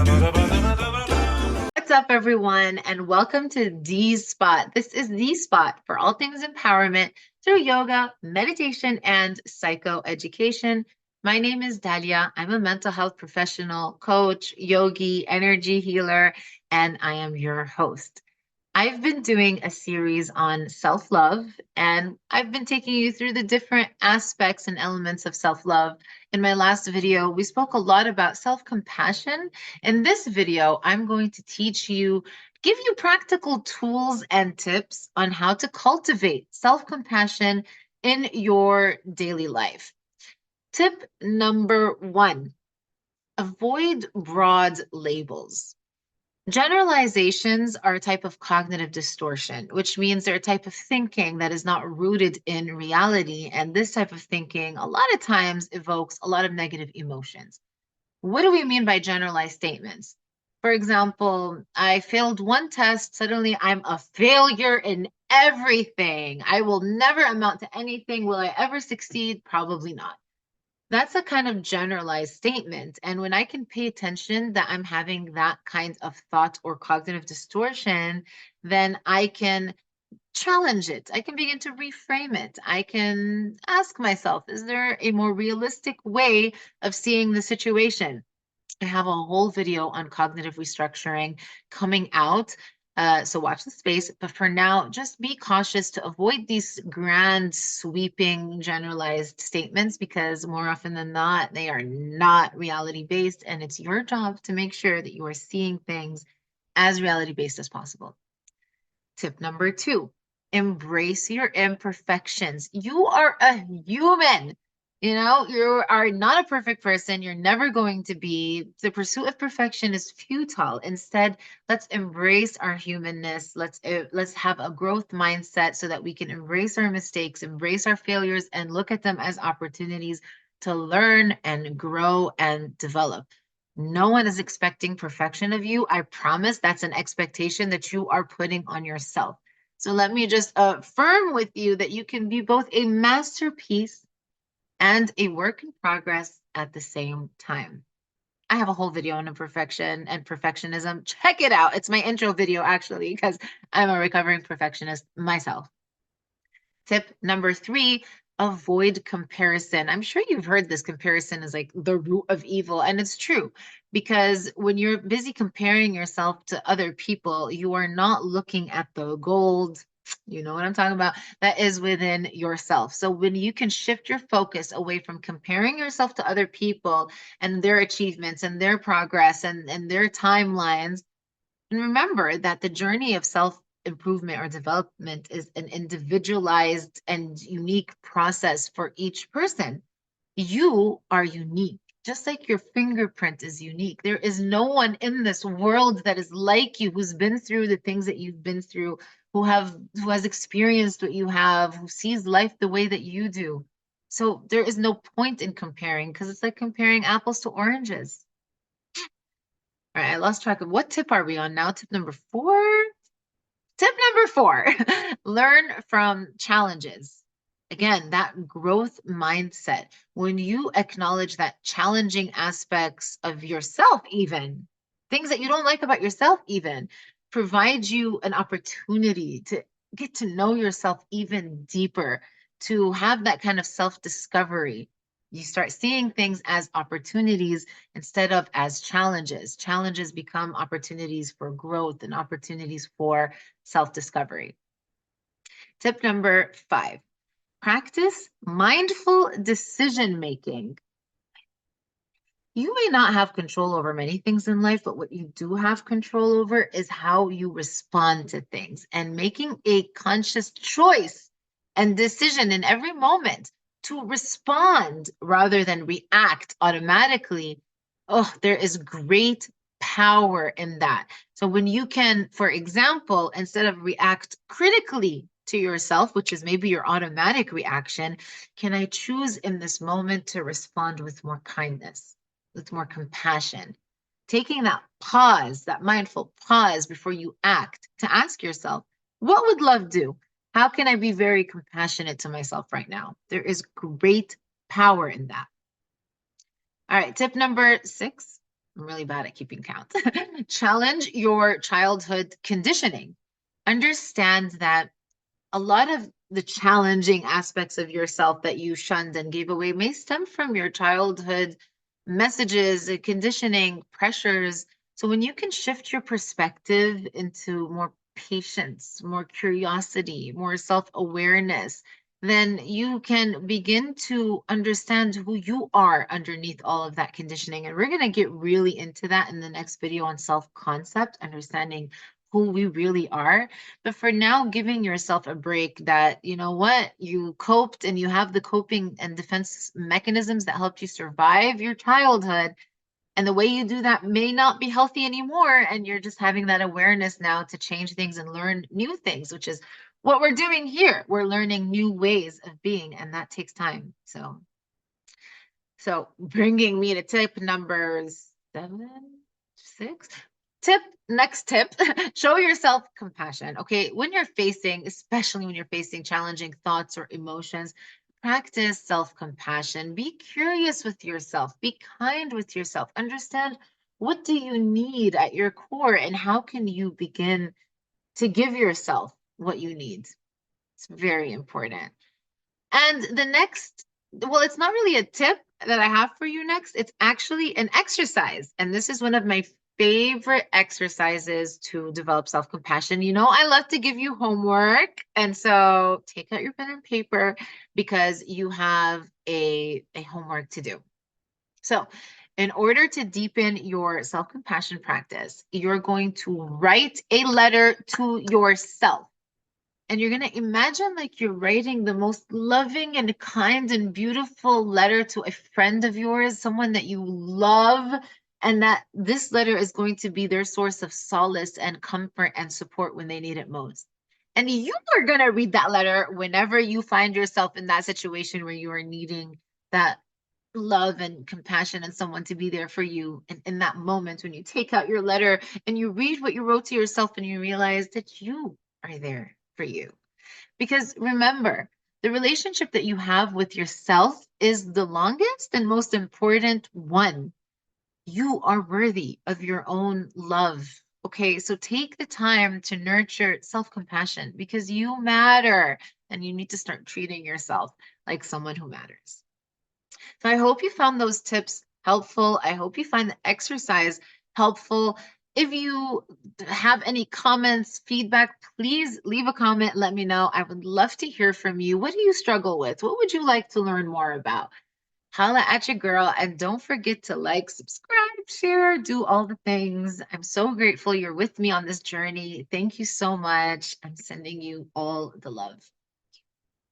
What's up, everyone, and welcome to D Spot. This is the spot for all things empowerment through yoga, meditation, and psychoeducation. My name is Dalia. I'm a mental health professional, coach, yogi, energy healer, and I am your host. I've been doing a series on self love, and I've been taking you through the different aspects and elements of self love. In my last video, we spoke a lot about self compassion. In this video, I'm going to teach you, give you practical tools and tips on how to cultivate self compassion in your daily life. Tip number one, avoid broad labels. Generalizations are a type of cognitive distortion, which means they're a type of thinking that is not rooted in reality. And this type of thinking, a lot of times, evokes a lot of negative emotions. What do we mean by generalized statements? For example, I failed one test, suddenly I'm a failure in everything. I will never amount to anything. Will I ever succeed? Probably not. That's a kind of generalized statement. And when I can pay attention that I'm having that kind of thought or cognitive distortion, then I can challenge it. I can begin to reframe it. I can ask myself, is there a more realistic way of seeing the situation? I have a whole video on cognitive restructuring coming out. So watch the space. But for now, just be cautious to avoid these grand, sweeping, generalized statements because more often than not, they are not reality based. And it's your job to make sure that you are seeing things as reality based as possible. Tip number two, embrace your imperfections. You are a human. You are not a perfect person. You're never going to be. The pursuit of perfection is futile. Instead, let's embrace our humanness. Let's have a growth mindset so that we can embrace our mistakes, embrace our failures, and look at them as opportunities to learn and grow and develop. No one is expecting perfection of you. I promise that's an expectation that you are putting on yourself. So let me just affirm with you that you can be both a masterpiece and a work in progress at the same time. I have a whole video on imperfection and perfectionism. Check it out. It's my intro video, actually, because I'm a recovering perfectionist myself. Tip number three, avoid comparison. I'm sure you've heard this comparison is like the root of evil, and it's true because when you're busy comparing yourself to other people, you are not looking at the gold, you know what I'm talking about, that is within yourself. So when you can shift your focus away from comparing yourself to other people and their achievements and their progress and their timelines, and remember that the journey of self improvement or development is an individualized and unique process for each person. You are unique, just like your fingerprint is unique. There is no one in this world that is like you, who's been through the things that you've been through, who has experienced what you have, who sees life the way that you do. So there is no point in comparing because it's like comparing apples to oranges. All right, I lost track of what tip are we on now? Tip number four. Tip number four, learn from challenges. Again, that growth mindset. When you acknowledge that challenging aspects of yourself, even things that you don't like about yourself, even provide you an opportunity to get to know yourself even deeper, to have that kind of self-discovery. You start seeing things as opportunities instead of as challenges. Challenges become opportunities for growth and opportunities for self-discovery. Tip number five, practice mindful decision making. You may not have control over many things in life, but what you do have control over is how you respond to things and making a conscious choice and decision in every moment to respond rather than react automatically. Oh, there is great power in that. So when you can, for example, instead of react critically to yourself, which is maybe your automatic reaction, can I choose in this moment to respond with more kindness, with more compassion? Taking that pause, that mindful pause before you act to ask yourself, what would love do? How can I be very compassionate to myself right now? There is great power in that. All right, tip number six, I'm really bad at keeping count. Challenge your childhood conditioning. Understand that a lot of the challenging aspects of yourself that you shunned and gave away may stem from your childhood messages, conditioning, pressures. So when you can shift your perspective into more patience, more curiosity, more self-awareness, then you can begin to understand who you are underneath all of that conditioning. And we're going to get really into that in the next video on self-concept, understanding who we really are. But for now, giving yourself a break that, you know what, you coped and you have the coping and defense mechanisms that helped you survive your childhood. And the way you do that may not be healthy anymore. And you're just having that awareness now to change things and learn new things, which is what we're doing here. We're learning new ways of being, and that takes time. So bringing me to tip number 6. Next tip, show yourself compassion. Okay, when you're facing, especially when you're facing challenging thoughts or emotions, practice self-compassion. Be curious with yourself, be kind with yourself. Understand, what do you need at your core, and how can you begin to give yourself what you need? It's very important. And the next, well, it's not really a tip that I have for you next. It's actually an exercise. And this is one of my favorite exercises to develop self-compassion. You know, I love to give you homework. And so take out your pen and paper because you have a homework to do. So in order to deepen your self-compassion practice, you're going to write a letter to yourself. And you're going to imagine like you're writing the most loving and kind and beautiful letter to a friend of yours, someone that you love, and that this letter is going to be their source of solace and comfort and support when they need it most. And you are going to read that letter whenever you find yourself in that situation where you are needing that love and compassion and someone to be there for you. And in that moment, when you take out your letter and you read what you wrote to yourself and you realize that you are there for you. Because remember, the relationship that you have with yourself is the longest and most important one. You are worthy of your own love. Okay, so take the time to nurture self-compassion because you matter and you need to start treating yourself like someone who matters. So I hope you found those tips helpful. I hope you find the exercise helpful. If you have any comments, feedback, please leave a comment. Let me know. I would love to hear from you. What do you struggle with? What would you like to learn more about? Holla at your girl. And don't forget to like, subscribe, share, do all the things. I'm so grateful you're with me on this journey. Thank you so much. I'm sending you all the love.